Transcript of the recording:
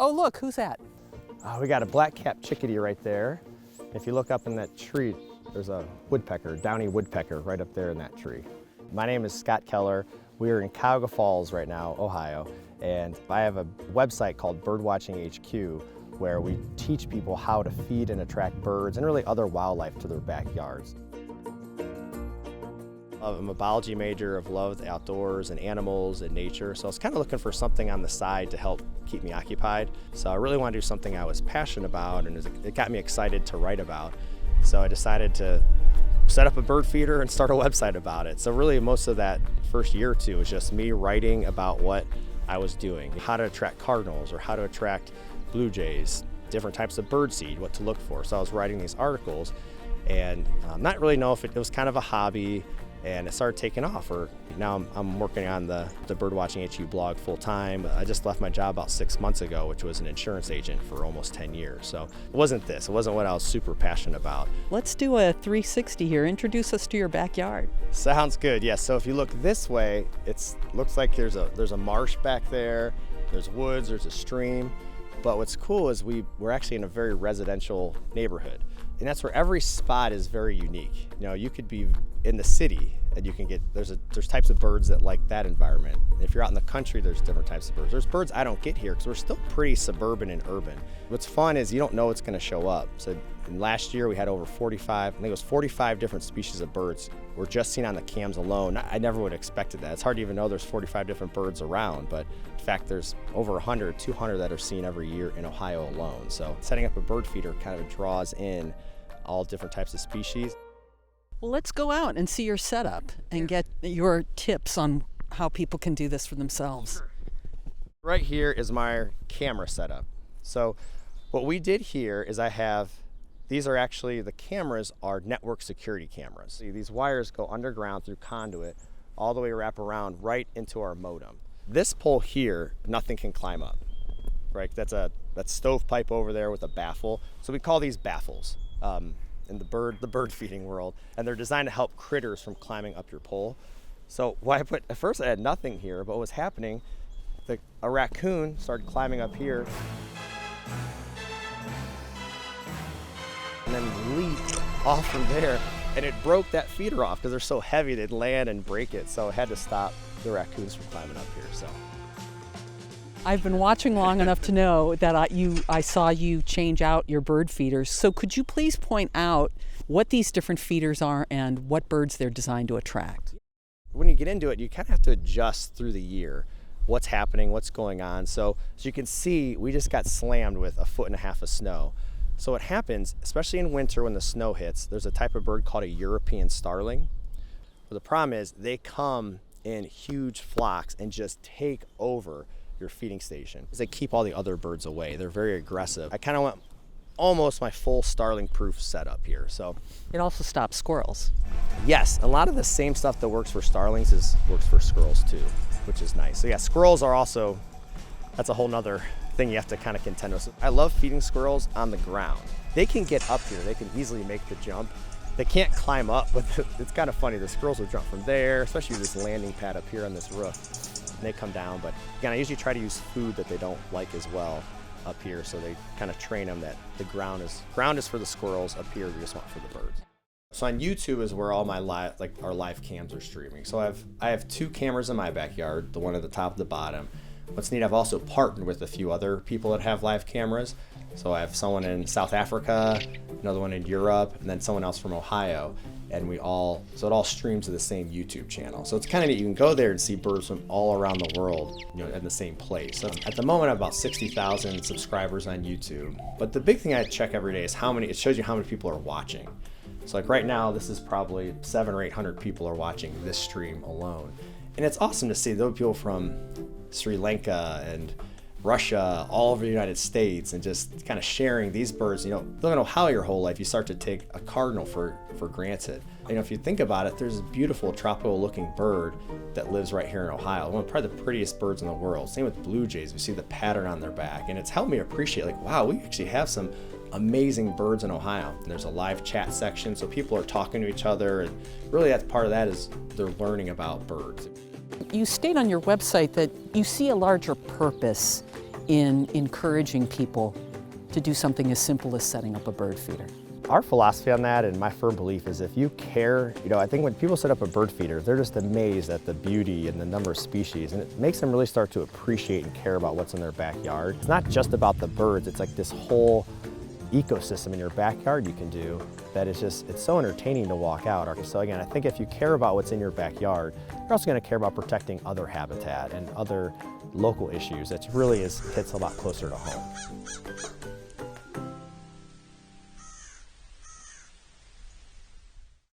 Oh, look, who's that? We got a black-capped chickadee right there. If you look up in that tree, there's a woodpecker, downy woodpecker, right up there in that tree. My name is Scott Keller. We are in Cuyahoga Falls right now, Ohio, and I have a website called Birdwatching HQ where we teach people how to feed and attract birds and really other wildlife to their backyards. I'm a biology major. I've loved outdoors and animals and nature, so I was kind of looking for something on the side to help keep me occupied. So I really wanted to do something I was passionate about, and it got me excited to write about. So I decided to set up a bird feeder and start a website about it. So really most of that first year or two was just me writing about what I was doing, how to attract cardinals or how to attract blue jays, different types of bird seed, what to look for. So I was writing these articles and not really know if it was kind of a hobby, and it started taking off. Or now I'm working on the Birdwatching HQ blog full time. I just left my job about 6 months ago, which was an insurance agent for almost 10 years. So it wasn't what I was super passionate about. Let's do a 360 here. Introduce us to your backyard. Sounds good, yes. So if you look this way, it looks like there's a marsh back there, there's woods, there's a stream. But what's cool is we're actually in a very residential neighborhood. And that's where every spot is very unique. You know, you could be in the city and you can get, there's types of birds that like that environment. And if you're out in the country, there's different types of birds. There's birds I don't get here because we're still pretty suburban and urban. What's fun is you don't know what's gonna show up. So last year we had over 45, I think it was 45 different species of birds we're just seen on the cams alone. I never would have expected that. It's hard to even know there's 45 different birds around, but in fact there's over 100, 200 that are seen every year in Ohio alone. So setting up a bird feeder kind of draws in all different types of species. Well, let's go out and see your setup and get your tips on how people can do this for themselves. Right here is my camera setup. So what we did here is the cameras are network security cameras. See, these wires go underground through conduit all the way wrap around right into our modem. This pole here, nothing can climb up, right? That's stovepipe over there with a baffle. So we call these baffles in the bird feeding world, and they're designed to help critters from climbing up your pole. So at first I had nothing here, but what was happening, a raccoon started climbing up here and then leaped off from there, and it broke that feeder off because they're so heavy they'd land and break it. So I had to stop the raccoons from climbing up here. So I've been watching long enough to know that I saw you change out your bird feeders. So could you please point out what these different feeders are and what birds they're designed to attract? When you get into it, you kind of have to adjust through the year what's happening, what's going on. So as you can see, we just got slammed with 1.5 feet of snow. So what happens, especially in winter when the snow hits, there's a type of bird called a European starling. But the problem is they come in huge flocks and just take over your feeding station. They keep all the other birds away. They're very aggressive. I kind of went almost my full starling proof setup here. So it also stops squirrels. Yes, a lot of the same stuff that works for starlings works for squirrels too, which is nice. So yeah, squirrels are also, that's a whole nother thing you have to kind of contend with. I love feeding squirrels on the ground. They can get up here, they can easily make the jump. They can't climb up, but it's kind of funny. The squirrels will jump from there, especially this landing pad up here on this roof. And they come down, but again, I usually try to use food that they don't like as well up here, so they kind of train them that the ground is for the squirrels, up here we just want for the birds. So on YouTube is where all my our live cams are streaming. So I have 2 cameras in my backyard, the one at the top, the bottom. What's neat, I've also partnered with a few other people that have live cameras. So I have someone in South Africa, another one in Europe, and then someone else from Ohio. And it all streams to the same YouTube channel. So it's kind of neat. You can go there and see birds from all around the world, in the same place. So at the moment, I have about 60,000 subscribers on YouTube. But the big thing I check every day is it shows you how many people are watching. So like right now, this is probably 700 or 800 people are watching this stream alone. And it's awesome to see those people from Sri Lanka and Russia, all over the United States, and just kind of sharing these birds. Living in Ohio your whole life, you start to take a cardinal for granted. If you think about it, there's a beautiful tropical looking bird that lives right here in Ohio. One of probably the prettiest birds in the world. Same with blue jays. We see the pattern on their back, and it's helped me appreciate, wow, we actually have some amazing birds in Ohio. And there's a live chat section, so people are talking to each other, and really that's part of that is they're learning about birds. You state on your website that you see a larger purpose in encouraging people to do something as simple as setting up a bird feeder? Our philosophy on that, and my firm belief, is if you care, I think when people set up a bird feeder, they're just amazed at the beauty and the number of species, and it makes them really start to appreciate and care about what's in their backyard. It's not just about the birds, it's like this whole ecosystem in your backyard you can do that is just, it's so entertaining to walk out. So again, I think if you care about what's in your backyard, you're also going to care about protecting other habitat and other local issues. It really hits a lot closer to home.